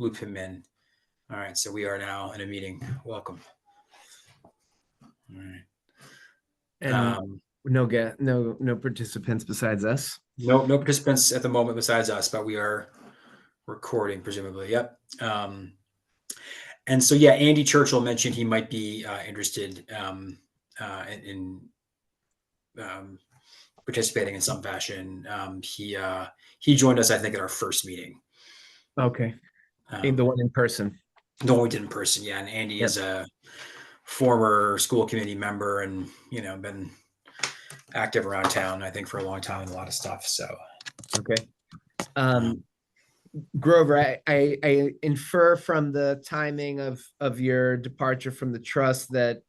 loop him in. All right, so we are now in a meeting. Welcome. All right. And no participants besides us. No participants at the moment besides us, but we are recording, presumably. Yep. And so, yeah, Andy Churchill mentioned he might be interested in participating in some fashion. He joined us, I think, at our first meeting. Okay. The one in person. The one we did in person, yeah. And Andy is a former school committee member and, been active around town, I think, for a long time and a lot of stuff. So, okay. Grover, I infer from the timing of your departure from the trust that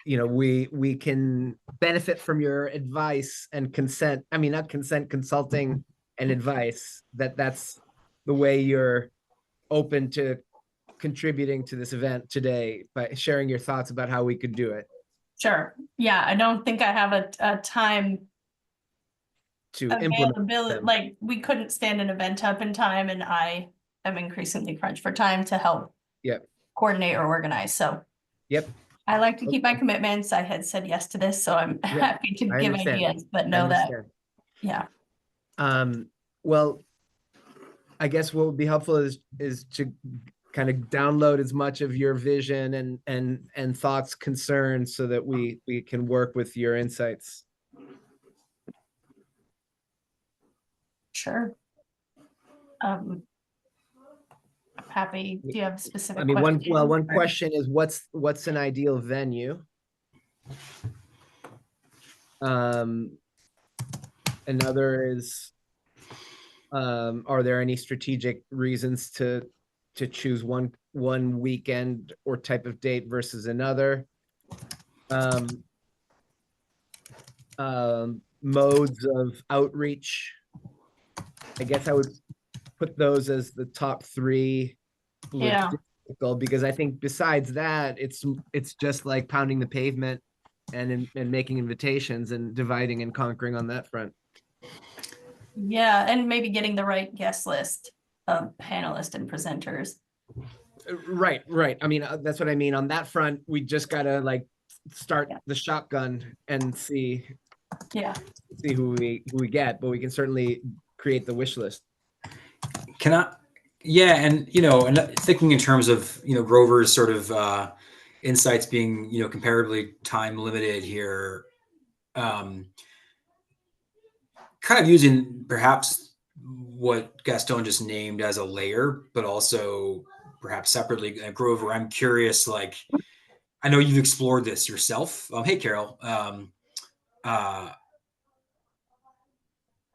we can benefit from your advice and consent. I mean, not consent, consulting and advice. That's the way you're open to contributing to this event today by sharing your thoughts about how we could do it. Sure. Yeah, I don't think I have a time to implement. Like we couldn't stand an event up in time, and I am increasingly crunched for time to help coordinate or organize. So I like to keep my commitments. I had said yes to this, so I'm happy to give ideas, but know that well, I guess what would be helpful is to kind of download as much of your vision and thoughts, concerns, so that we can work with your insights. Sure. I'm happy. Do you have specific? I mean, one question is what's an ideal venue? Another is, are there any strategic reasons to choose one weekend or type of date versus another? Modes of outreach. I guess I would put those as the top three. Because I think besides that, it's just like pounding the pavement and making invitations and dividing and conquering on that front. Yeah, and maybe getting the right guest list of panelists and presenters. Right. I mean, that's what I mean. On that front, we just gotta like start the shotgun and see who we get, but we can certainly create the wish list. And thinking in terms of Grover's sort of insights being comparably time limited here, kind of using perhaps what Gaston just named as a layer, but also perhaps separately. Grover, I'm curious, like, I know you've explored this yourself. Hey, Carol.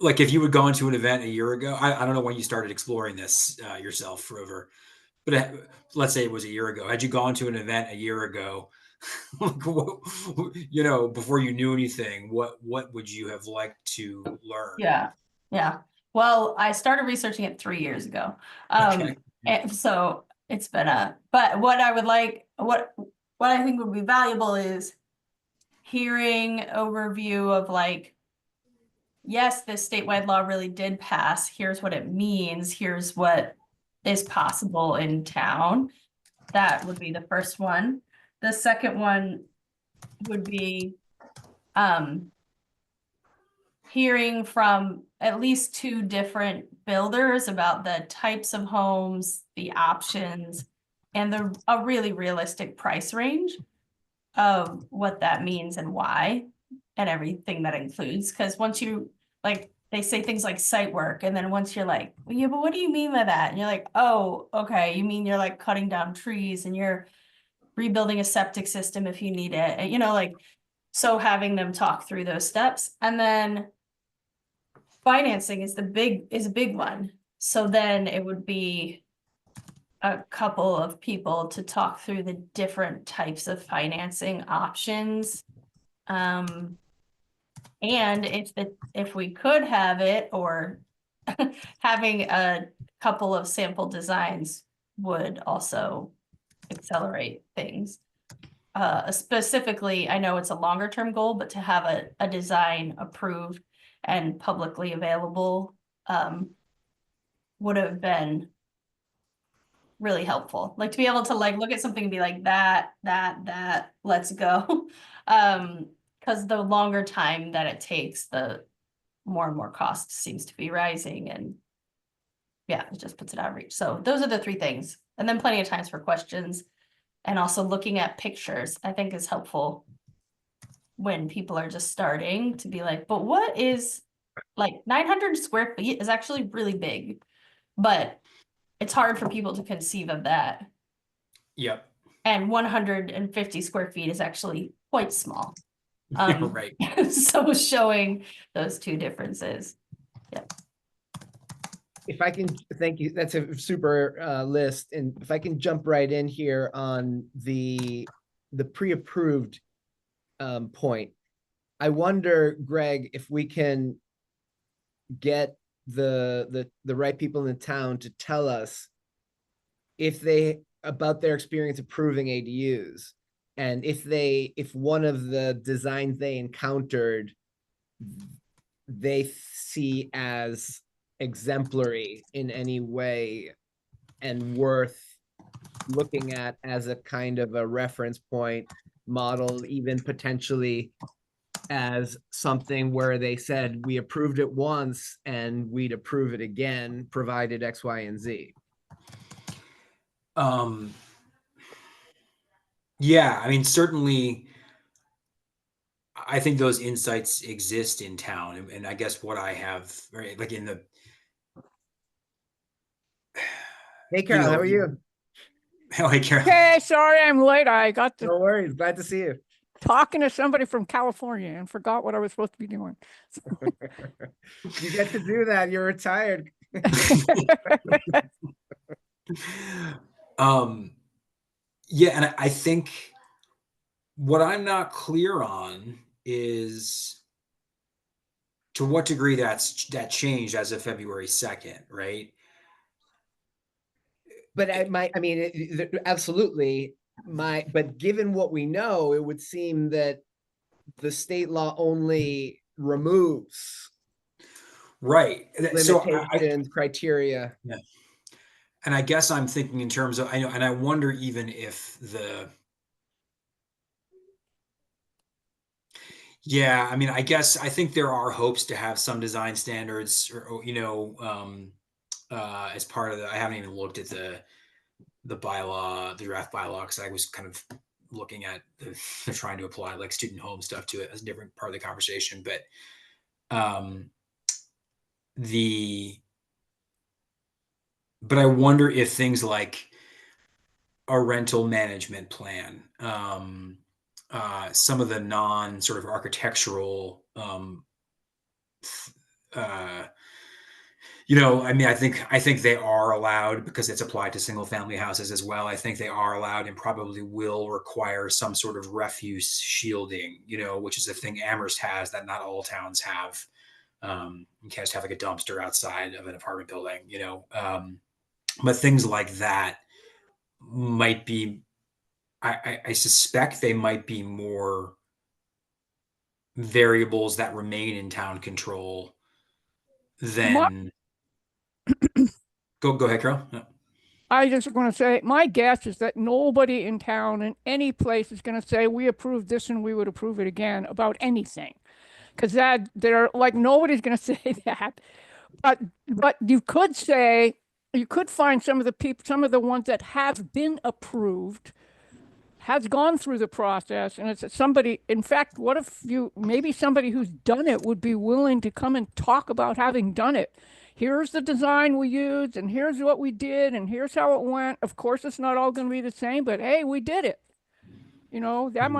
Like if you had gone to an event a year ago, I don't know when you started exploring this yourself, Grover, but let's say it was a year ago. Had you gone to an event a year ago, before you knew anything, what would you have liked to learn? Yeah. Well, I started researching it 3 years ago. And so it's been but what I would like, what I think would be valuable is hearing overview of like, yes, this statewide law really did pass. Here's what it means. Here's what is possible in town. That would be the first one. The second one would be hearing from at least 2 different builders about the types of homes, the options, and a really realistic price range of what that means and why, and everything that includes. Because once you, like, they say things like site work, and then once you're like, well, yeah, but what do you mean by that? And you're like, oh, okay, you mean you're like cutting down trees and you're rebuilding a septic system if you need it, and, so having them talk through those steps. And then financing is a big one. So then it would be a couple of people to talk through the different types of financing options. And if we could have it, or having a couple of sample designs would also accelerate things. Specifically, I know it's a longer term goal, but to have a design approved and publicly available would have been really helpful. Like to be able to like look at something and be like that, let's go. Because the longer time that it takes, the more and more cost seems to be rising, and yeah, it just puts it out of reach. So those are the three things. And then plenty of times for questions, and also looking at pictures, I think is helpful when people are just starting to be like, but what is like 900 square feet is actually really big, but it's hard for people to conceive of that. Yep. And 150 square feet is actually quite small. Right. So showing those two differences. Yep. If I can, thank you. That's a super list. And if I can jump right in here on the pre-approved point, I wonder, Greg, if we can get the right people in the town to tell us if they about their experience approving ADUs, and if one of the designs they encountered they see as exemplary in any way and worth looking at as a kind of a reference point model, even potentially as something where they said we approved it once and we'd approve it again provided X, Y, and Z. Yeah, I mean, certainly I think those insights exist in town, and I guess what I have, right, like in the, Hey, Carol, how are you? Hey, Carol. Hey, sorry I'm late. I got to No worries. Glad to see you. talking to somebody from California and forgot what I was supposed to be doing. You get to do that. You're retired. Yeah, and I think what I'm not clear on is to what degree that changed as of February 2nd, right? But absolutely. But given what we know, it would seem that the state law only removes Right. So limitations, criteria. Yeah. And I guess I'm thinking in terms of, I know, and I wonder even if yeah, I mean, I guess I think there are hopes to have some design standards, or as part of the. I haven't even looked at the bylaw, the draft bylaw, because I was kind of looking at they're trying to apply like student home stuff to it as a different part of the conversation. But but I wonder if things like a rental management plan, some of the non sort of architectural, I mean, I think they are allowed because it's applied to single family houses as well. I think they are allowed and probably will require some sort of refuse shielding, which is a thing Amherst has that not all towns have. You can't just have like a dumpster outside of an apartment building, but things like that might be, I suspect they might be more variables that remain in town control than go ahead, Carol. Yeah. I just want to say, my guess is that nobody in town in any place is going to say we approved this and we would approve it again about anything, because they're like nobody's going to say that. But you could say you could find some of the ones that have been approved has gone through the process, and it's somebody. In fact, what if maybe somebody who's done it would be willing to come and talk about having done it? Here's the design we used, and here's what we did, and here's how it went. Of course, it's not all going to be the same, but hey, we did it. That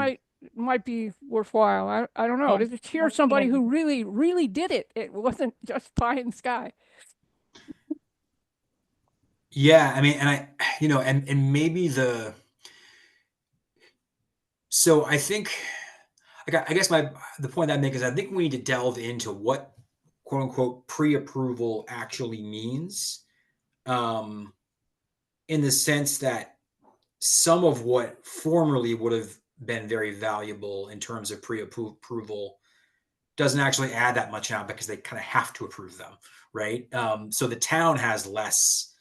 might be worthwhile. I don't know. To hear somebody who really, really did it. It wasn't just pie in the sky. Yeah, I mean, and maybe so I think, I guess the point I make is I think we need to delve into what quote unquote pre-approval actually means, in the sense that some of what formerly would have been very valuable in terms of pre-approval doesn't actually add that much now because they kind of have to approve them, right? So the town has less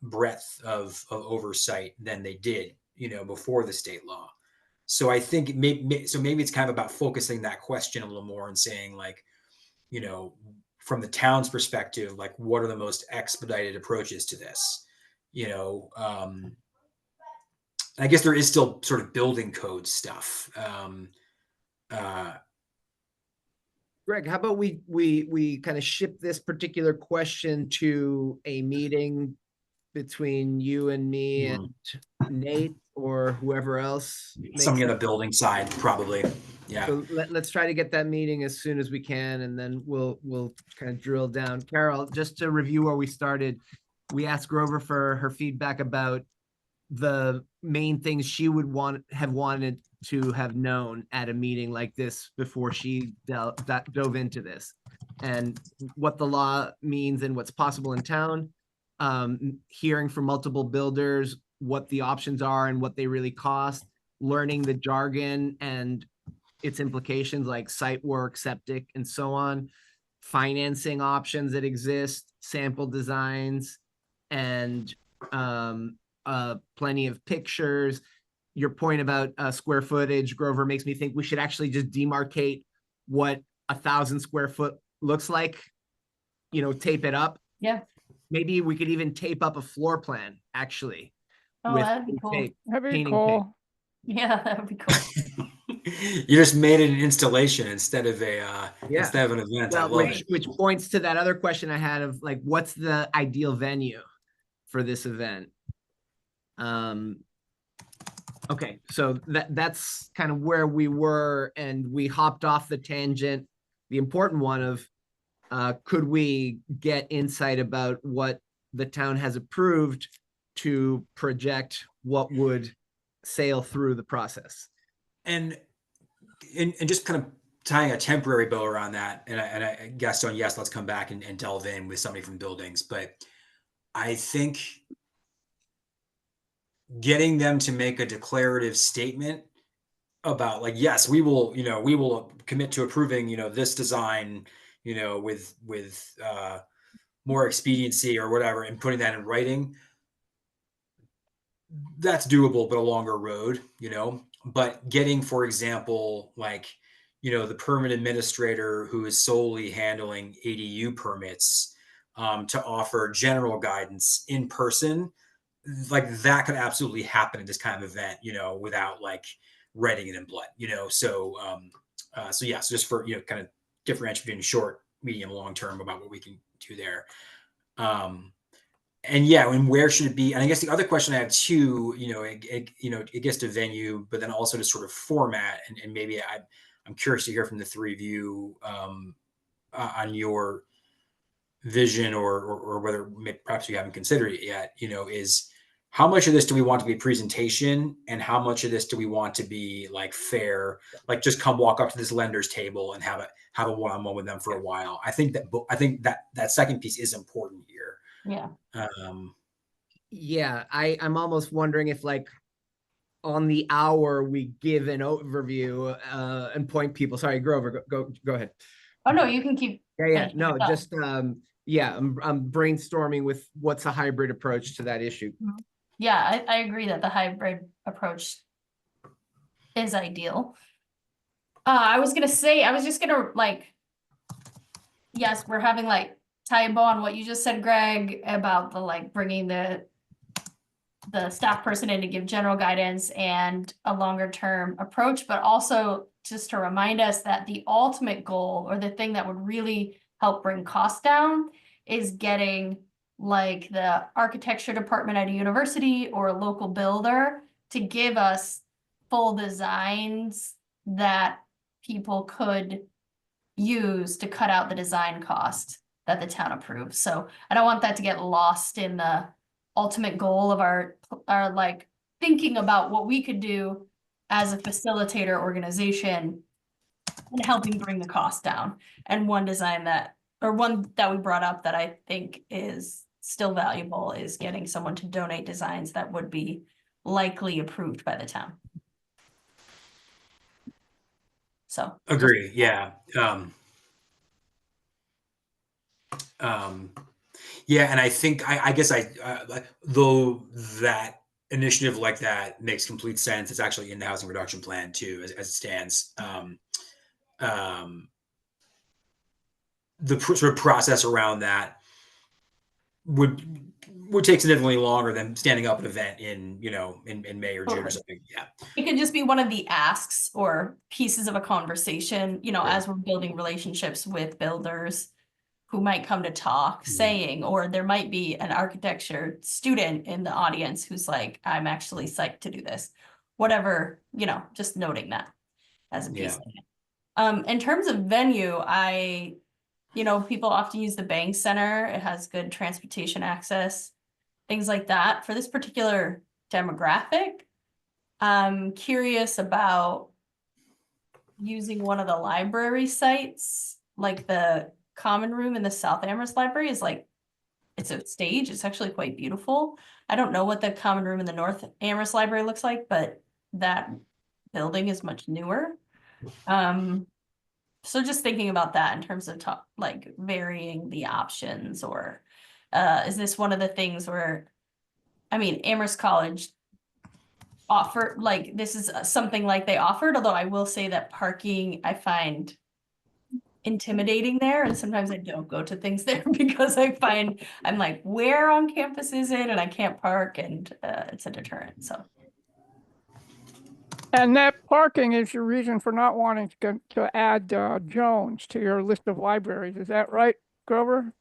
breadth of oversight than they did, before the state law. So I think maybe it's kind of about focusing that question a little more and saying, like, from the town's perspective, like, what are the most expedited approaches to this? I guess there is still sort of building code stuff. Greg, how about we kind of ship this particular question to a meeting between you and me and Nate or whoever else makes Something on it. the building side, probably. Yeah. So let's try to get that meeting as soon as we can, and then we'll kind of drill down. Carol, just to review where we started, we asked Grover for her feedback about the main things she would have wanted to have known at a meeting like this before she dove into this, and what the law means and what's possible in town. Hearing from multiple builders what the options are and what they really cost, learning the jargon and its implications like site work, septic, and so on, financing options that exist, sample designs, and plenty of pictures. Your point about square footage, Grover, makes me think we should actually just demarcate what 1,000 square foot looks like, tape it up. Yeah. Maybe we could even tape up a floor plan, actually. Oh, that'd be cool. Tape, That'd be painting cool. tape. Yeah, that would be cool. You just made it an installation instead of an event. I Well, love it. which points to that other question I had of, like, what's the ideal venue for this event? Okay, so that's kind of where we were, and we hopped off the tangent, the important one of could we get insight about what the town has approved to project what would sail through the process. And just kind of tying a temporary bow around that, and I guess on yes, let's come back and delve in with somebody from buildings. But I think getting them to make a declarative statement about, like, yes, we will commit to approving, this design, with more expediency or whatever, and putting that in writing, that's doable, but a longer road, but getting, for example, like, the permit administrator who is solely handling ADU permits, to offer general guidance in person, like, that could absolutely happen in this kind of event, without, like, writing it in blood, so yeah, so just for, kind of differentiating short, medium, long term about what we can do there. And yeah, and where should it be? And I guess the other question I have too, it gets to venue, but then also to sort of format, and maybe I'm curious to hear from the three of you on your vision, or whether perhaps you haven't considered it yet, is how much of this do we want to be presentation, and how much of this do we want to be, like, fair, like, just come walk up to this lender's table and have a one-on-one with them for a while. I think that second piece is important here. Yeah. Yeah, I'm almost wondering if, like, on the hour we give an overview and point people. Sorry, Grover, go ahead. Oh no, you can keep. Yeah, no, just I'm brainstorming with what's a hybrid approach to that issue. Yeah, I agree that the hybrid approach is ideal. I was just gonna, like, yes, we're having, like, typo on what you just said, Greg, about the, like, bringing the staff person in to give general guidance and a longer term approach, but also just to remind us that the ultimate goal, or the thing that would really help bring costs down, is getting, like, the architecture department at a university or a local builder to give us full designs that people could use to cut out the design cost that the town approves. So I don't want that to get lost in the ultimate goal of our like, thinking about what we could do as a facilitator organization and helping bring the cost down. And one that we brought up that I think is still valuable is getting someone to donate designs that would be likely approved by the town. So Agree. Yeah. Yeah, and I think I guess though that initiative like that makes complete sense. It's actually in the housing reduction plan too, as it stands. Um, the sort of process around that would take significantly longer than standing up an event in in May or June or Totally. something. Yeah, It could just be one of the asks or pieces of a conversation, Sure. as we're building relationships with builders who might come to talk, Mhm. saying, or there might be an architecture student in the audience who's like, I'm actually psyched to do this. Whatever, just noting that as a piece Yeah. of it. In terms of venue, people often use the Bank Center. It has good transportation access, things like that. For this particular demographic, I'm curious about using one of the library sites, like the common room in the South Amherst Library is like, it's a stage. It's actually quite beautiful. I don't know what the common room in the North Amherst Library looks like, but that building is much newer. So just thinking about that in terms of like varying the options, or is this one of the things where, Amherst College offer, like, this is something like they offered, although I will say that parking I find intimidating there, and sometimes I don't go to things there because I find I'm like, where on campus is it, and I can't park, and it's a deterrent. So And that parking is your reason for not wanting to add Jones to your list of libraries. Is that right, Grover?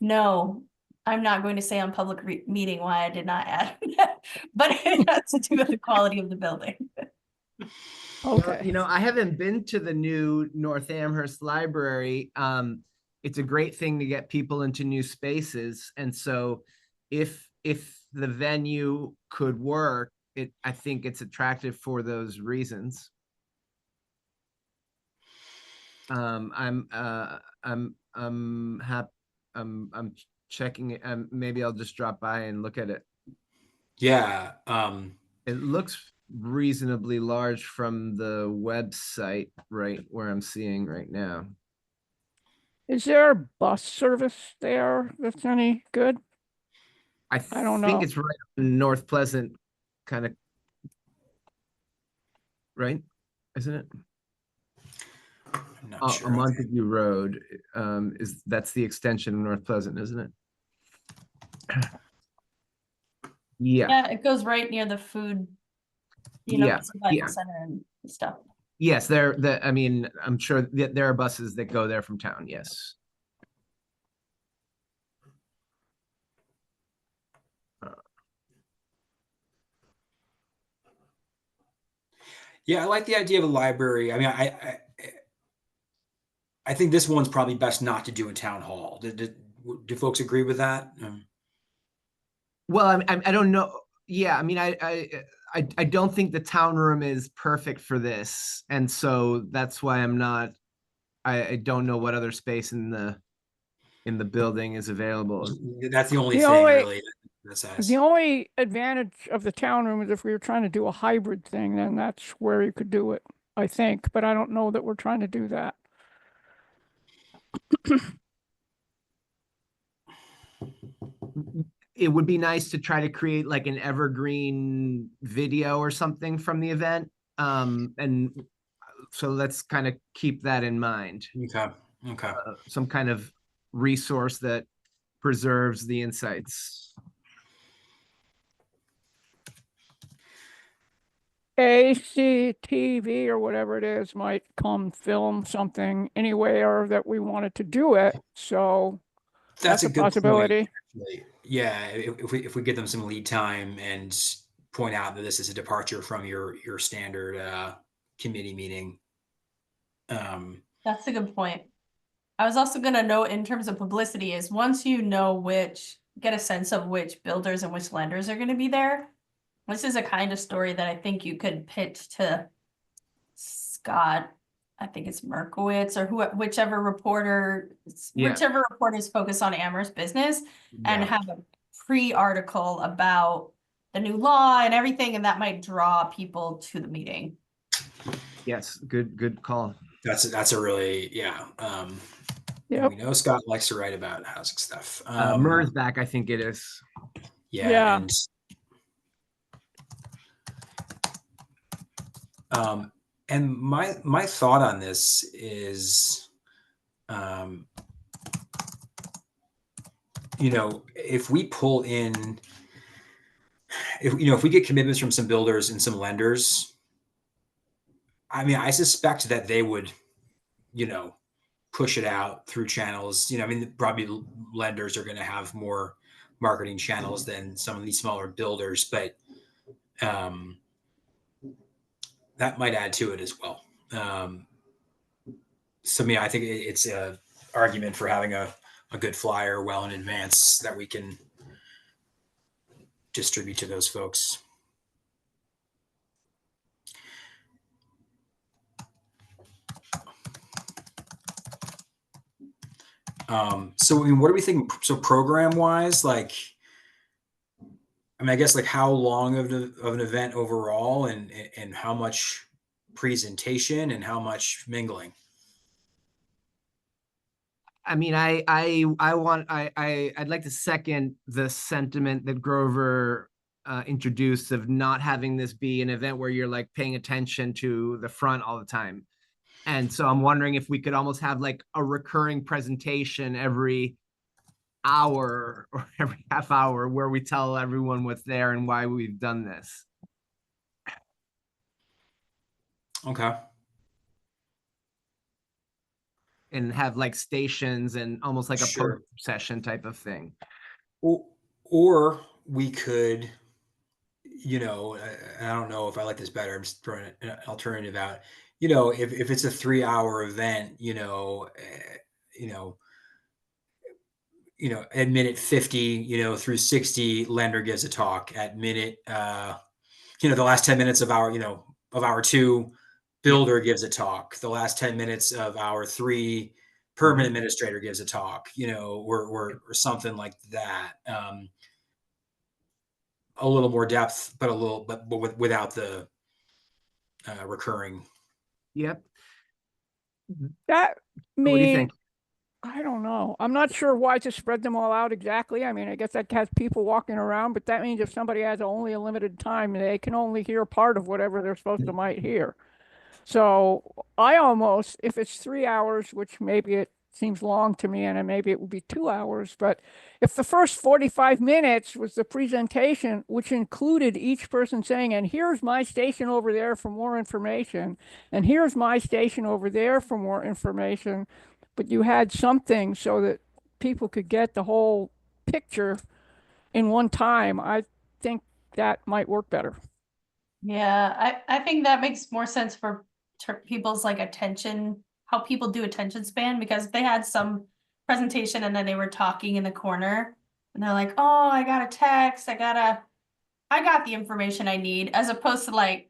no, I'm not going to say on public meeting why I did not add that, but it has to do with the quality of the building. Okay. I haven't been to the new North Amherst Library. It's a great thing to get people into new spaces. And so if the venue could work, I think it's attractive for those reasons. I'm checking it. Maybe I'll just drop by and look at it. Yeah. It looks reasonably large from the website, right where I'm seeing right now. Is there bus service there that's any good? I don't think know. it's right on North Pleasant, kind of, right? Isn't it? I'm not sure. Montague Road, that's the extension of North Pleasant, isn't it? Yeah. Yeah, it goes right near the food, Yeah, survival yeah. center and stuff. Yes, I'm sure that there are buses that go there from town. Yes. Yeah, I like the idea of a library. I mean, I think this one's probably best not to do in town hall. Do folks agree with that? Well, I don't know. Yeah, I mean, I don't think the town room is perfect for this, and so that's why I'm not. I don't know what other space in the building is available. That's the only The thing only- really that says. The only advantage of the town room is if we were trying to do a hybrid thing, then that's where you could do it, I think, but I don't know that we're trying to do that. It would be nice to try to create like an evergreen video or something from the event. And so let's kind of keep that in mind. Okay. Some kind of resource that preserves the insights. ACTV or whatever it is might come film something anywhere that we wanted to do it. So that's a good possibility. Point. Yeah, if we give them some lead time and point out that this is a departure from your standard committee meeting. That's a good point. I was also going to note in terms of publicity is once you know get a sense of which builders and which lenders are going to be there. This is a kind of story that I think you could pitch to Scott. I think it's Merkowitz or whichever reporters focus on Amherst business and have a pre-article about the new law and everything, and that might draw people to the meeting. Yes, good call. That's a really And Yep. we know Scott likes to write about housing stuff. MERS back, I think it is. Yeah. Yeah. And my thought on this is, if we pull in, if we get commitments from some builders and some lenders, I mean, I suspect that they would, push it out through channels. I mean, probably lenders are going to have more marketing channels than some of these smaller builders, but that might add to it as well. So, I think it's a argument for having a good flyer well in advance that we can distribute to those folks. So, what do we think? So, program wise, I guess how long of an event overall, and how much presentation and how much mingling? I mean, I'd like to second the sentiment that Grover introduced of not having this be an event where you're paying attention to the front all the time. And so I'm wondering if we could almost have a recurring presentation every hour or every half hour where we tell everyone what's there and why we've done this. Okay. And have stations and almost a Sure. post session type of thing. Or we could, I don't know if I like this better. I'm just throwing an alternative out. If it's a 3-hour event, at minute 50, through 60, lender gives a talk. At minute, the last 10 minutes of hour 2, builder gives a talk. The last 10 minutes of hour 3, permanent administrator gives a talk, or something like that. A little more depth, but without the recurring. Yep. That What do you means, think? I don't know. I'm not sure why to spread them all out exactly. I mean, I guess that has people walking around, but that means if somebody has only a limited time, they can only hear part of whatever they're supposed to might hear. So I almost, if it's 3 hours, which maybe it seems long to me, and maybe it would be 2 hours, but if the first 45 minutes was the presentation, which included each person saying, and here's my station over there for more information, and here's my station over there for more information, but you had something so that people could get the whole picture in one time, I think that might work better. Yeah, I think that makes more sense for people's attention, how people do attention span, because if they had some presentation and then they were talking in the corner and they're like, oh, I got a text, I got the information I need, as opposed to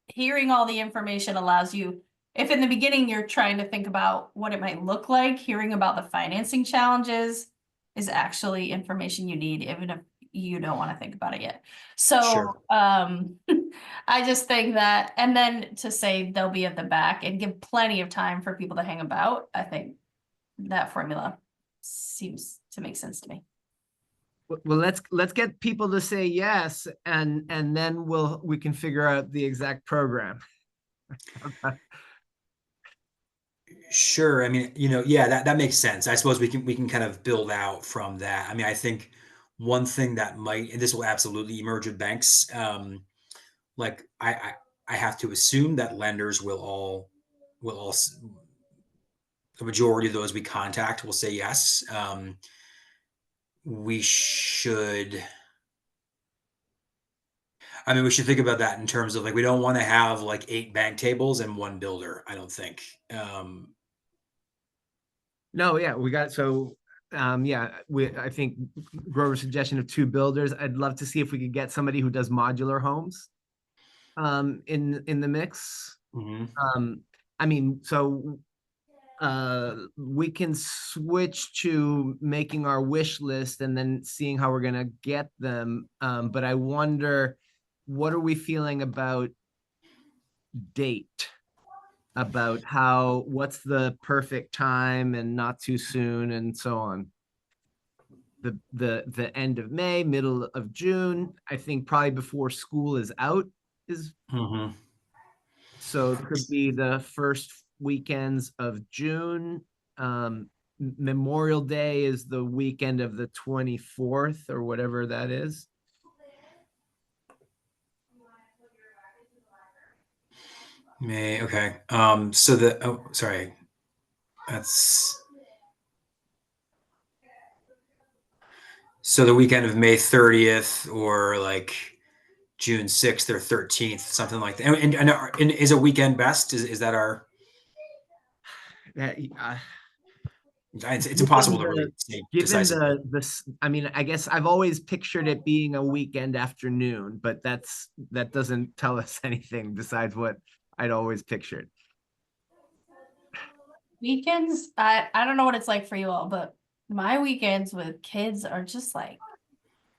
hearing all the information allows you, if in the beginning you're trying to think about what it might look like, hearing about the financing challenges is actually information you need, even if you don't want to think about it yet. So, Sure. I just think that, and then to say they'll be at the back and give plenty of time for people to hang about, I think that formula seems to make sense to me. Well, let's get people to say yes, and then we can figure out the exact program. Sure. I mean, yeah, that makes sense. I suppose we can kind of build out from that. I mean, I think one thing that might, and this will absolutely emerge with banks, I have to assume that lenders will all the majority of those we contact will say yes. We should, we should think about that in terms of we don't want to have 8 bank tables and 1 builder, I don't think. No, yeah, we got yeah, I think Grover's suggestion of 2 builders. I'd love to see if we could get somebody who does modular homes in the mix. I mean, so we can switch to making our wish list and then seeing how we're gonna get them. But I wonder, what are we feeling about date? about what's the perfect time and not too soon and so on. The end of May, middle of June, I think probably before school is out is Mm-hmm. so it could be the first weekends of June. Memorial Day is the weekend of the 24th or whatever that is. May, okay. Sorry. That's so the weekend of May 30th or like June 6th or 13th, something like that. And is a weekend best? Is that our, That, it's impossible to really say given decisively. I mean, I guess I've always pictured it being a weekend afternoon, but that doesn't tell us anything besides what I'd always pictured. Weekends, I don't know what it's like for you all, but my weekends with kids are just like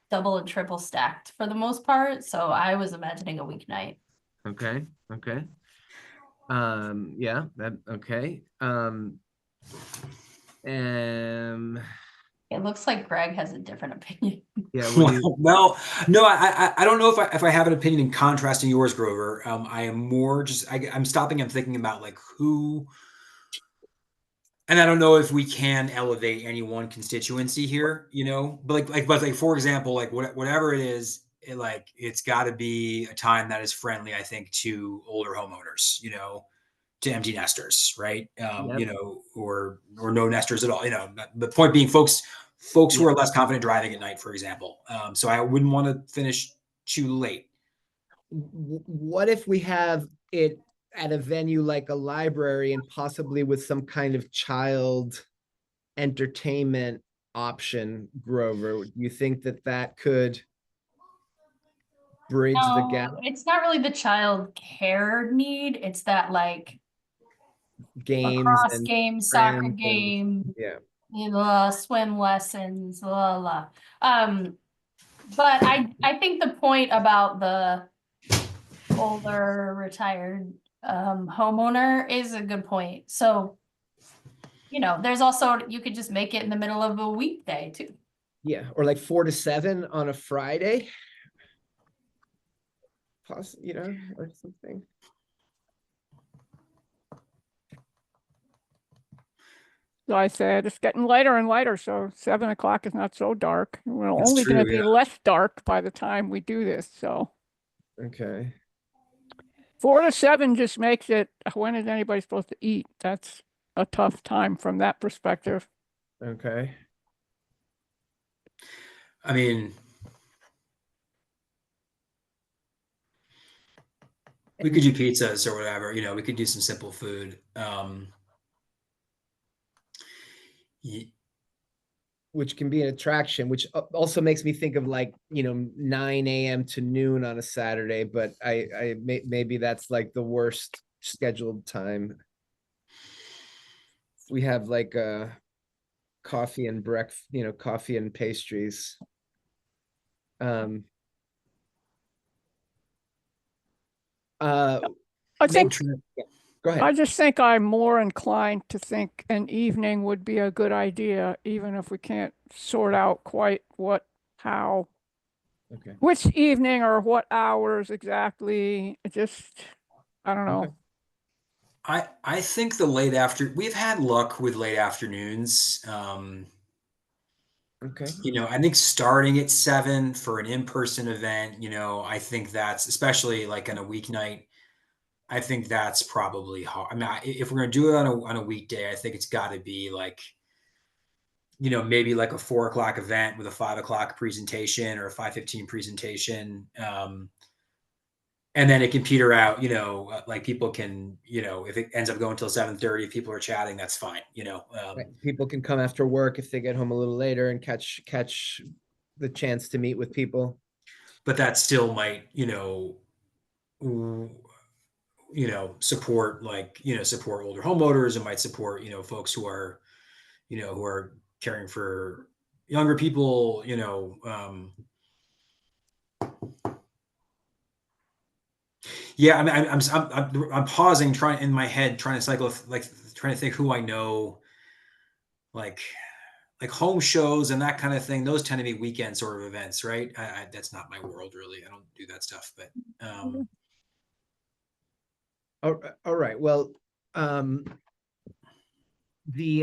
double and triple stacked for the most part. So I was imagining a weeknight. Okay. Okay. Yeah, that okay. Um, It looks like Greg has a different opinion. yeah, what do you Well, no, I don't know if I have an opinion in contrast to yours, Grover. I am more just I'm stopping and thinking about like who, and I don't know if we can elevate any one constituency here, but like for example, like whatever it is, it's got to be a time that is friendly, I think, to older homeowners, to empty nesters, right? Yep. Or no nesters at all. The point being, folks who Yep. are less confident driving at night, for example. So I wouldn't want to finish too late. What if we have it at a venue like a library and possibly with some kind of child entertainment option, Grover? Do you think that could bridge the gap? No, it's not really the child care need. It's that like Games lacrosse and game, soccer friends and game, yeah. swim lessons, la la. But I think the point about the older retired homeowner is a good point. So, there's also you could just make it in the middle of a weekday too. Yeah, or like 4 to 7 on a Friday. Or something. So I said it's getting lighter and lighter, so 7 o'clock is not so dark. We're That's only going to true, be yeah. less dark by the time we do this. So Okay. 4 to 7 just makes it. When is anybody supposed to eat? That's a tough time from that perspective. Okay. I mean, we could do pizzas or whatever. We could do some simple food. Which can be an attraction, which also makes me think of like 9 a.m. to noon on a Saturday, but maybe that's like the worst scheduled time. We have like coffee and breakfast, coffee and pastries. Um I think Go I ahead. just think I'm more inclined to think an evening would be a good idea, even if we can't sort out quite how, Okay. which evening or what hours exactly. I don't know. Okay. I think we've had luck with late afternoons. Okay. I think starting at 7 for an in-person event, I think that's, especially like on a weeknight, I think that's probably hard. I mean, if we're going to do it on a weekday, I think it's got to be like, maybe like a 4 o'clock event with a 5 o'clock presentation or a 5:15 presentation. And then it can peter out, like people can, if it ends up going till 7:30, if people are chatting, that's fine, Right. People can come after work if they get home a little later and catch the chance to meet with people. but that still might, support support older homeowners. It might support, folks who are caring for younger people, Yeah, I mean, I'm pausing, trying in my head, trying to cycle, like trying to think who I know, like home shows and that kind of thing. Those tend to be weekend sort of events, right? That's not my world really. I don't do that stuff, but All right. Well, um, the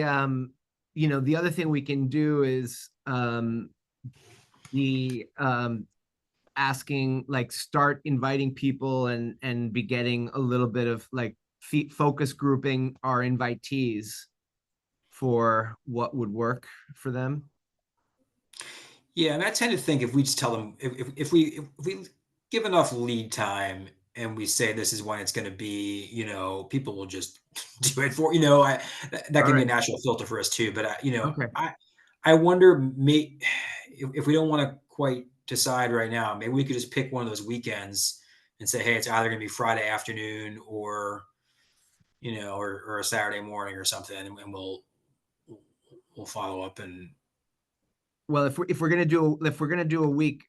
the other thing we can do is the asking, like, start inviting people and be getting a little bit of like focus grouping our invitees for what would work for them. yeah, and I tend to think if we just tell them, if we give enough lead time and we say this is when it's going to be, people will just do it for, that All can be a right. natural filter for us too. But Okay. I wonder, if we don't want to quite decide right now, maybe we could just pick one of those weekends and say, hey, it's either going to be Friday afternoon or, or a Saturday morning or something, and we'll follow up. And Well, if we're gonna do a week,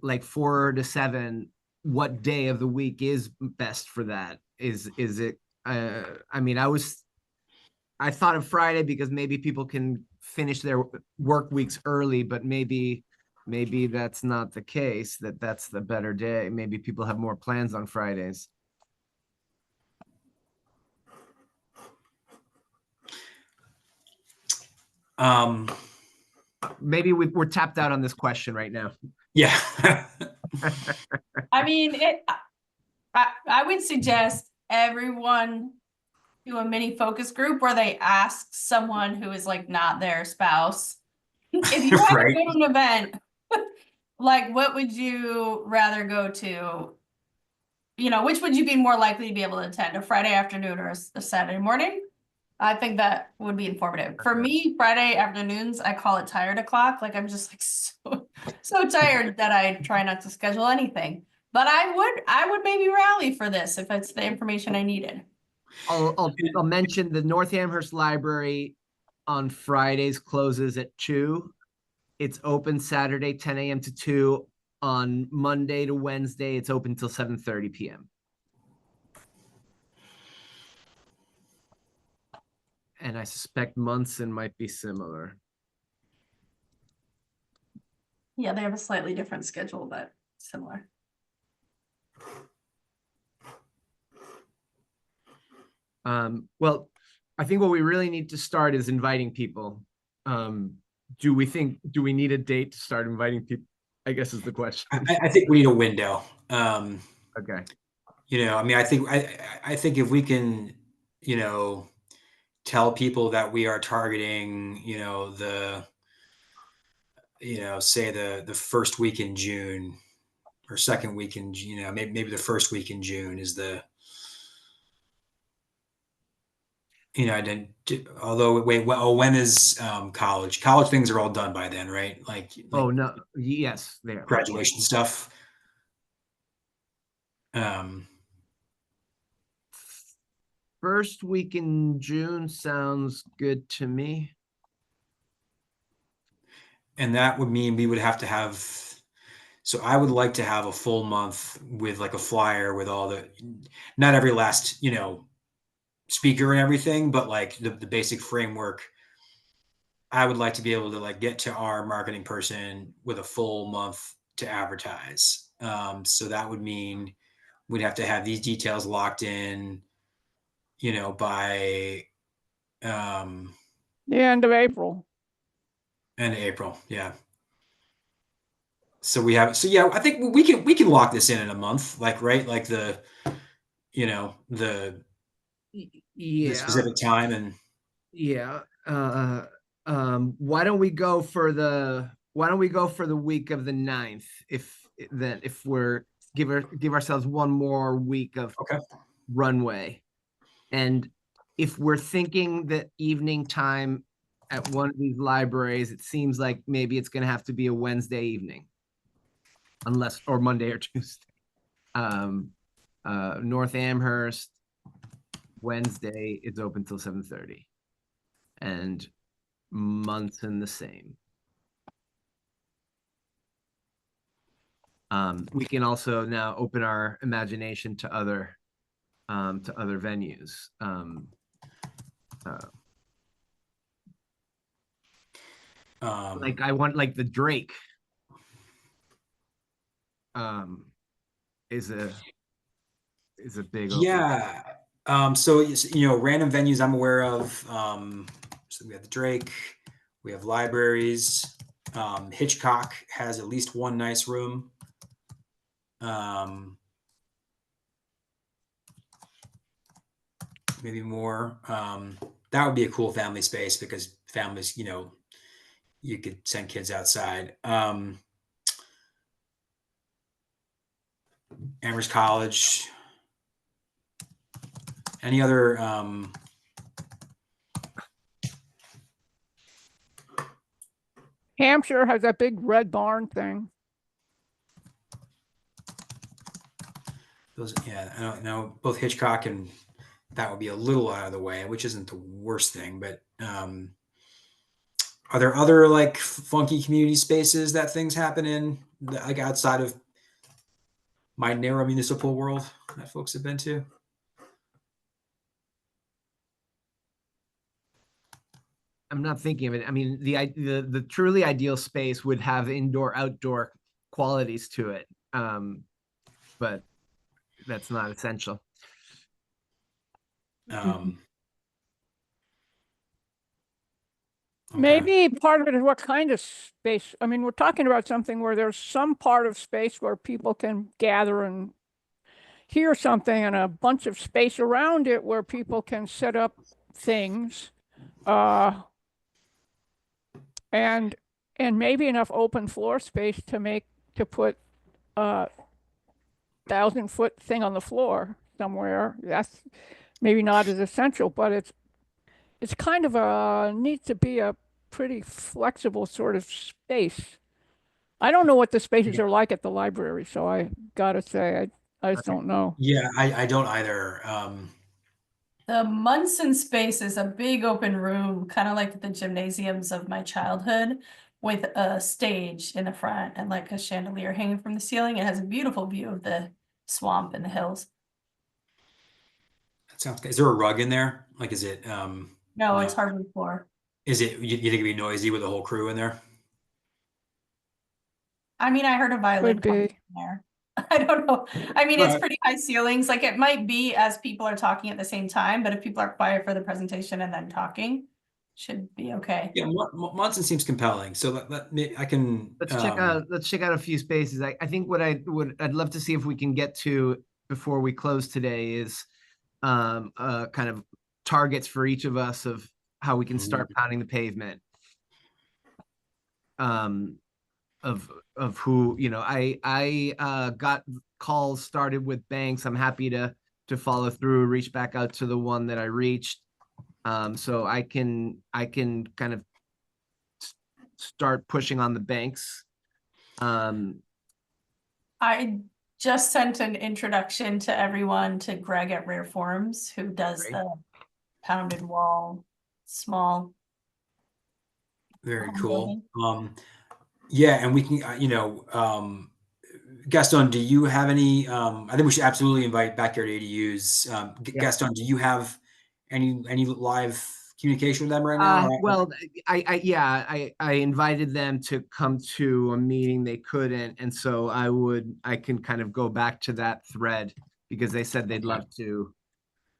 like 4 to 7, what day of the week is best for that? Is it? I mean, I thought of Friday because maybe people can finish their work weeks early, but maybe that's not the case. That's the better day. Maybe people have more plans on Fridays. um, Maybe we're tapped out on this question right now. yeah. I mean, I would suggest everyone do a mini focus group where they ask someone who is like not their spouse. If you had Right. to go to an event, like what would you rather go to? Which would you be more likely to be able to attend, a Friday afternoon or a Saturday morning? I think that would be informative. For me, Friday afternoons, I call it tired o'clock. Like I'm just like so tired that I try not to schedule anything. But I would maybe rally for this if it's the information I needed. I'll mention the North Amherst Library on Fridays closes at 2. It's open Saturday 10 a.m. to 2. On Monday to Wednesday, it's open till 7:30 p.m. And I suspect Munson might be similar. Yeah, they have a slightly different schedule, but similar. Well, I think what we really need to start is inviting people. Do we need a date to start inviting people? I guess is the question. I think we need a window. Okay. I mean, I think if we can, tell people that we are targeting, say the first week in June or second week in, maybe the first week in June is the, I didn't. Although, wait, when is college? College things are all done by then, right? Like Oh no, yes, there. graduation stuff. Um, First week in June sounds good to me. and that would mean we would have to have. So I would like to have a full month with like a flyer with all the, not every last, speaker and everything, but like the basic framework. I would like to be able to like get to our marketing person with a full month to advertise. So that would mean we'd have to have these details locked in, by The end of April. end of April. Yeah. So yeah, I think we can lock this in a month, like, right, like the Yeah, specific time. And yeah. Why don't we go for the week of the 9th? If we're give ourselves one more week of okay. runway. And if we're thinking that evening time at one of these libraries, it seems like maybe it's going to have to be a Wednesday evening, or Monday or Tuesday. North Amherst, Wednesday is open till 7:30, and Munson the same. We can also now open our imagination to other venues. Like I want like the Drake is a big open. Yeah. So you know, random venues I'm aware of. So we have the Drake, we have libraries. Hitchcock has at least one nice room. Maybe more. That would be a cool family space because families, you know, you could send kids outside. Amherst College. Any other? Hampshire has that big red barn thing. Those, yeah, I don't know. Both Hitchcock and that would be a little out of the way, which isn't the worst thing. But are there other like funky community spaces that things happen in, like outside of my narrow municipal world that folks have been to? I'm not thinking of it. I mean, the truly ideal space would have indoor outdoor qualities to it, but that's not essential. Okay. Maybe part of it is what kind of space. I mean, we're talking about something where there's some part of space where people can gather and hear something, and a bunch of space around it where people can set up things. And maybe enough open floor space to put a 1,000-foot thing on the floor somewhere. That's maybe not as essential, but it's kind of needs to be a pretty flexible sort of space. I don't know what the spaces are like at the library, so I gotta say I just don't know. Yeah, I don't either. The Munson space is a big open room, kind of like the gymnasiums of my childhood, with a stage in the front and like a chandelier hanging from the ceiling. It has a beautiful view of the swamp and the hills. That sounds good. Is there a rug in there? Like, is it? No, it's hardwood floor. Is it? You think it'd be noisy with the whole crew in there? I mean, I heard a violin Could concert be. in there. I don't know. I mean, it's Right. pretty high ceilings. Like it might be as people are talking at the same time, but if people are quiet for the presentation and then talking, should be okay. Yeah, Munson seems compelling. So let me. I can. Let's check out a few spaces. I think what I'd love to see if we can get to before we close today is kind of targets for each of us of how we can start pounding the pavement. Of who, you know, I got calls started with banks. I'm happy to follow through, reach back out to the one that I reached. So I can kind of start pushing on the banks. I just sent an introduction to everyone to Greg at Rare Forms, who does Great. the pounded wall small. Very home cool. building. Yeah, and we can, you know, Gaston, do you have any? I think we should absolutely invite Backyard ADUs. Yeah. Gaston, do you have any live communication with them right now? Well, I invited them to come to a meeting. They couldn't, and so I can kind of go back to that thread because they said they'd love to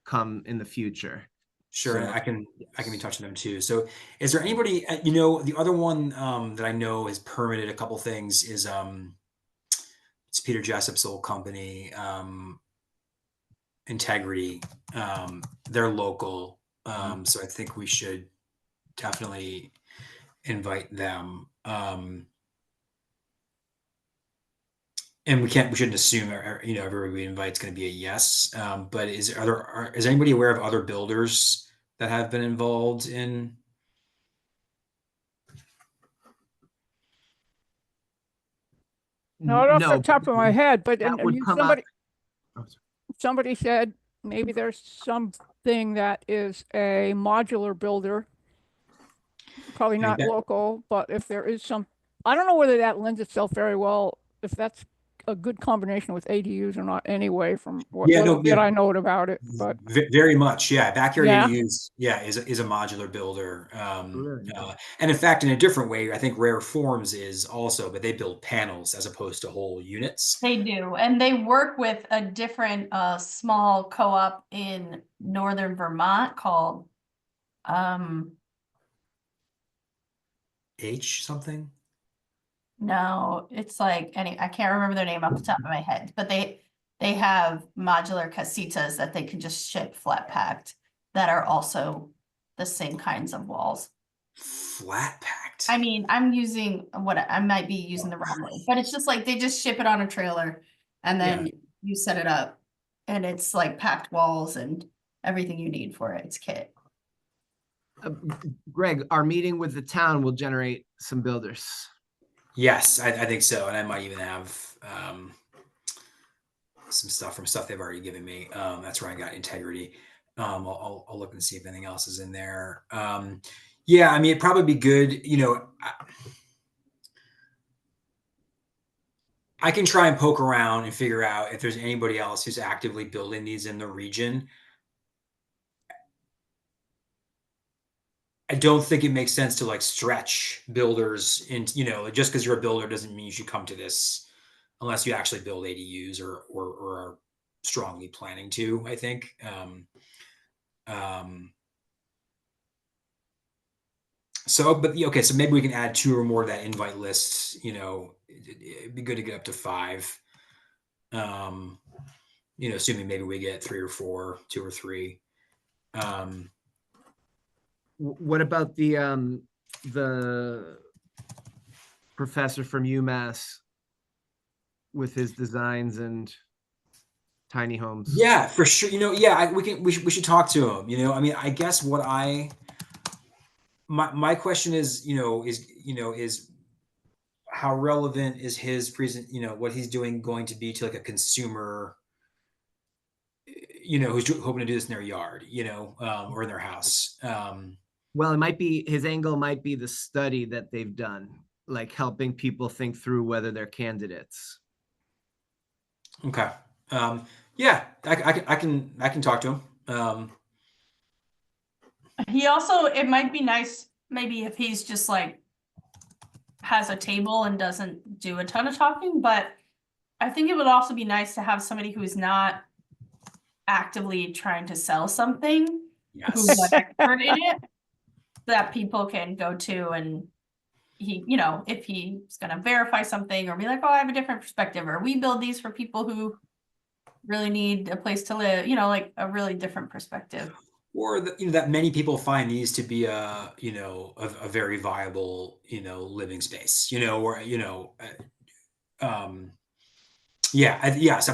come in the future. Sure, So- I can be in touch with them too. So, is there anybody? You know, the other one that I know has permitted a couple things is it's Peter Jessup's old company, Integrity. They're local, so I think we should definitely invite them. And we shouldn't assume, you know, everybody we invite is going to be a yes. But is anybody aware of other builders that have been involved in? Not off the No, top of my head, but that would come somebody up. somebody said maybe there's something that is a modular builder. Probably not local, but if there is some, I don't know whether that lends itself very well, if that's a good combination with ADUs or not anyway, from what Yeah, little no, bit yeah. I know about it, but Very much, yeah. Backyard Yeah. ADUs, yeah, is a modular builder. Really? And in fact, in a different way, I think Rare Forms is also, but they build panels as opposed to whole units. They do, and they work with a different small co-op in northern Vermont called H something. no, it's like I can't remember their name off the top of my head, but they have modular casitas that they can just ship flat packed that are also the same kinds of walls. Flat packed. I mean, I might be using the wrong word, but it's just like they just ship it on a trailer and then you set it up and it's like packed walls and everything you need for it. It's kit. Greg, our meeting with the town will generate some builders. Yes, I think so. And I might even have some stuff they've already given me. That's where I got integrity. I'll look and see if anything else is in there. Yeah, I mean, it'd probably be good, I can try and poke around and figure out if there's anybody else who's actively building these in the region. I don't think it makes sense to like stretch builders into, just because you're a builder doesn't mean you should come to this unless you actually build ADUs or are strongly planning to, I think. Okay, so maybe we can add 2 or more to that invite list. It'd be good to get up to 5. Assuming maybe we get 3 or 4, 2 or 3. What about the professor from UMass with his designs and tiny homes? Yeah, for sure. We should talk to him. I mean, I guess my question is how relevant is his what he's doing going to be to like a consumer, who's hoping to do this in their yard, or in their house. Well, his angle might be the study that they've done, like helping people think through whether they're candidates. Okay. Yeah, I can talk to him. It might be nice maybe if he's just like has a table and doesn't do a ton of talking, but I think it would also be nice to have somebody who's not actively trying to sell something, who's Yes. an expert in it, that people can go to and if he's going to verify something or be like, oh, I have a different perspective, or we build these for people who really need a place to live, like a really different perspective. Or that many people find these to be a very viable living space, so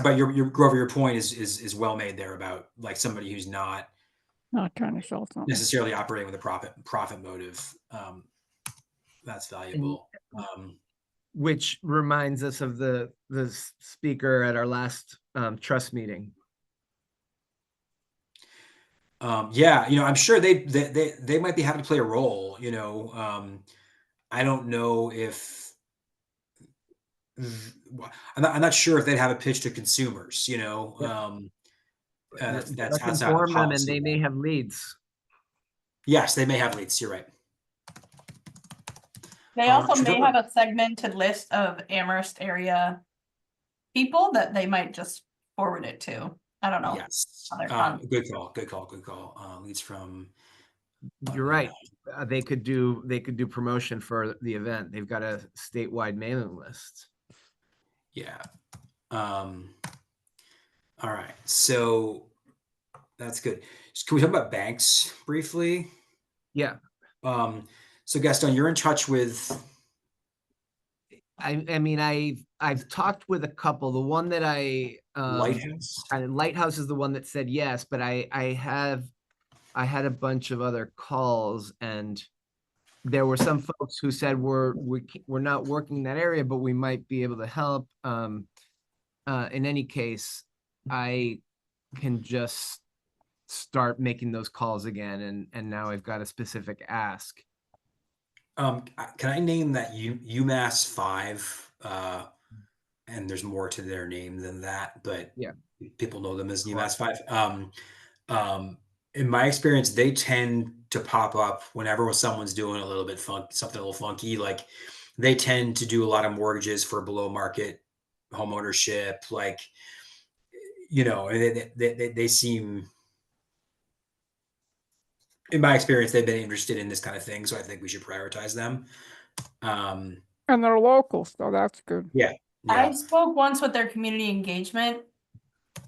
but your Grover, your point is well made there about like somebody who's not trying to sell something. necessarily operating with a profit motive. That's valuable. Which reminds us of the speaker at our last trust meeting. I'm sure they might be happy to play a role. I don't know if I'm not sure if they'd have a pitch to consumers. That's Let's outside inform the them, and policy. they may have leads. Yes, they may have leads. You're right. They also may have a segmented list of Amherst area people that they might just forward it to. I don't know. Yes. Other Good call. Leads from. You're right. They could do promotion for the event. They've got a statewide mailing list. Yeah. All right. So that's good. Can we talk about banks briefly? Yeah. So Gaston, you're in touch with. I mean, I've talked with a couple. The one that Lighthouse. Lighthouse is the one that said yes, but I had a bunch of other calls, and there were some folks who said we're not working in that area, but we might be able to help. In any case, I can just start making those calls again, and now I've got a specific ask. Can I name that UMass 5 and there's more to their name than that, but Yeah. people know them as Sure. UMass 5. In my experience, they tend to pop up whenever someone's doing a little bit something a little funky. Like they tend to do a lot of mortgages for below market home ownership. Like, they seem, in my experience, they've been interested in this kind of thing. So I think we should prioritize them. And they're local, so that's good. Yeah. I spoke once with their community engagement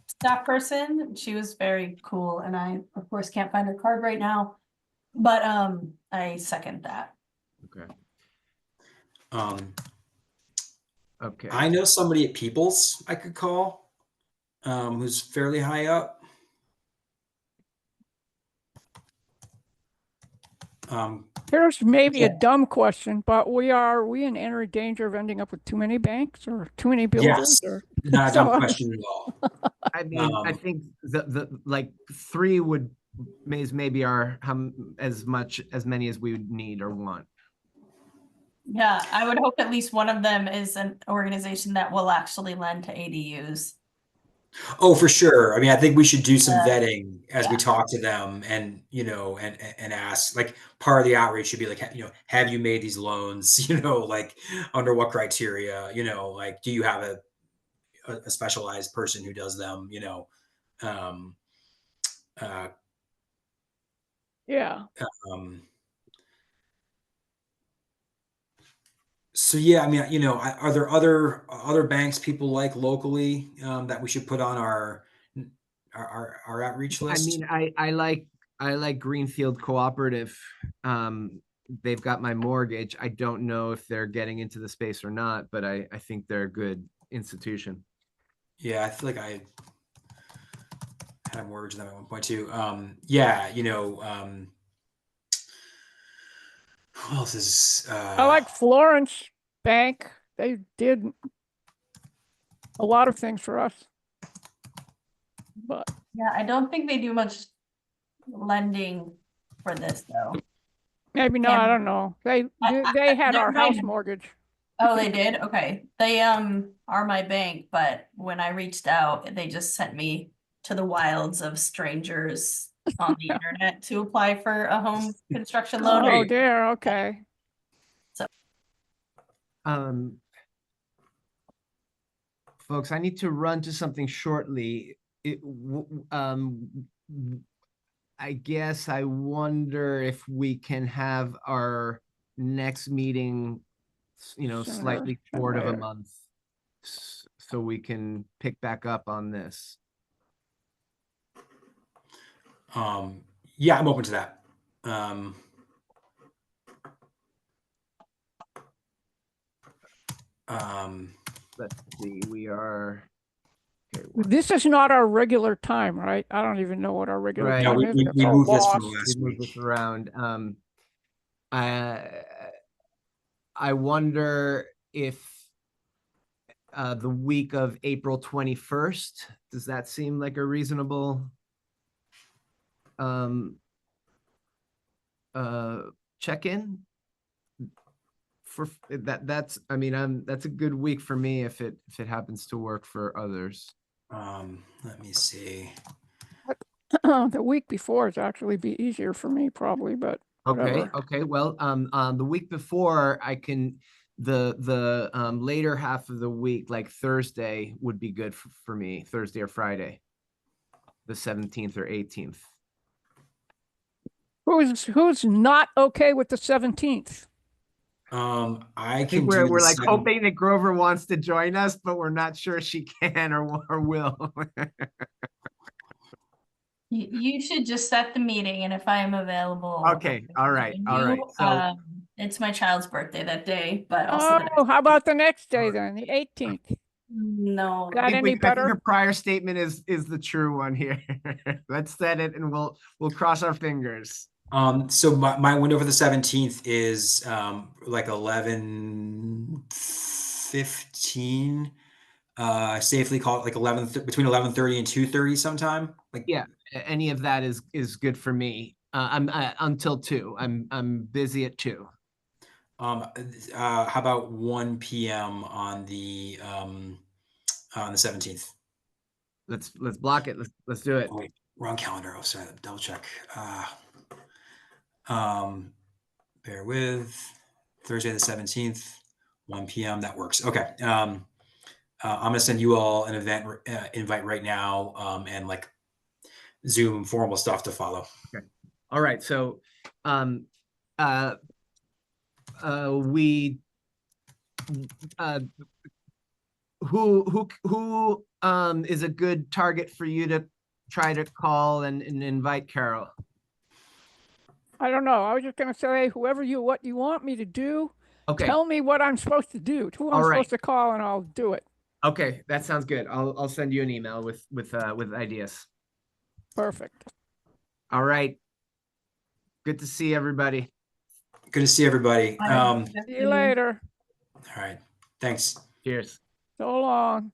staff person. She was very cool, and I, of course, can't find her card right now. But I second that. Okay. Okay. I know somebody at Peoples I could call, who's fairly high up. Here's maybe a dumb question, but are we in any danger of ending up with too many banks or too many builders? Yes, not a dumb question at all. I mean, I think the like 3 would maybe are as many as we would need or want. Yeah, I would hope at least one of them is an organization that will actually lend to ADUs. Oh, for sure. I mean, I think we should do some vetting as we Yeah. talk to them, and and ask. Like, part of the outreach should be like, have you made these loans? Like, under what criteria? Like, do you have a specialized person who does them? Yeah. So yeah, I mean, are there other banks people like locally that we should put on our outreach list? I mean, I like Greenfield Cooperative. They've got my mortgage. I don't know if they're getting into the space or not, but I think they're a good institution. Yeah, I feel like I had a mortgage with them at one point too. Yeah, who else is? I like Florence Bank. They did a lot of things for us. But yeah, I don't think they do much lending for this though. Maybe not. I don't know. They had our house mortgage. Oh, they did? Okay. They are my bank, but when I reached out, they just sent me to the wilds of strangers on the internet to apply for a home construction loan. Oh dear, okay. So folks, I need to run to something shortly. I guess I wonder if we can have our next meeting, slightly short of a month, so we can pick back up on this. Yeah, I'm open to that. Let's see, we are. Okay, this is not our regular time, right? I don't even know what our regular time is. We moved this from last week. Moved this around. I wonder if the week of April 21st, does that seem like a reasonable check-in for that? That's a good week for me if it happens to work for others. Let me see. The week before is actually be easier for me probably, but whatever. Okay. Well, the week before I can, the later half of the week, like Thursday would be good for me, Thursday or Friday, the 17th or 18th. Who's not okay with the 17th? I think we're like hoping that Grover wants to join us, but we're not sure she can or will. you should just set the meeting, and if I am available. Okay. All right. So it's my child's birthday that day, but also how about the next day then, the 18th? No. Got any better? I think your prior statement is the true one here. Let's set it and we'll cross our fingers. So my window for the 17th is like 11:15. Safely call it like between 11:30 and 2:30 sometime. Like, yeah, any of that is good for me. I'm until 2. I'm busy at 2. How about 1 p.m. on the on the 17th. Let's block it. Let's do it. Oh, wait, wrong calendar. Oh, sorry. Double check. Bear with. Thursday the 17th, 1 p.m. That works. Okay. I'm gonna send you all an event invite right now, and like Zoom formal stuff to follow. Okay. All right. So, we, who is a good target for you to try to call and invite, Carol? I don't know. I was just gonna say, what you want me to do, Okay. tell me what I'm supposed to do, who I'm All right. supposed to call, and I'll do it. Okay, that sounds good. I'll send you an email with ideas. Perfect. All right. Good to see everybody. Good to see everybody. Bye. See you later. All right. Thanks. Cheers. So long.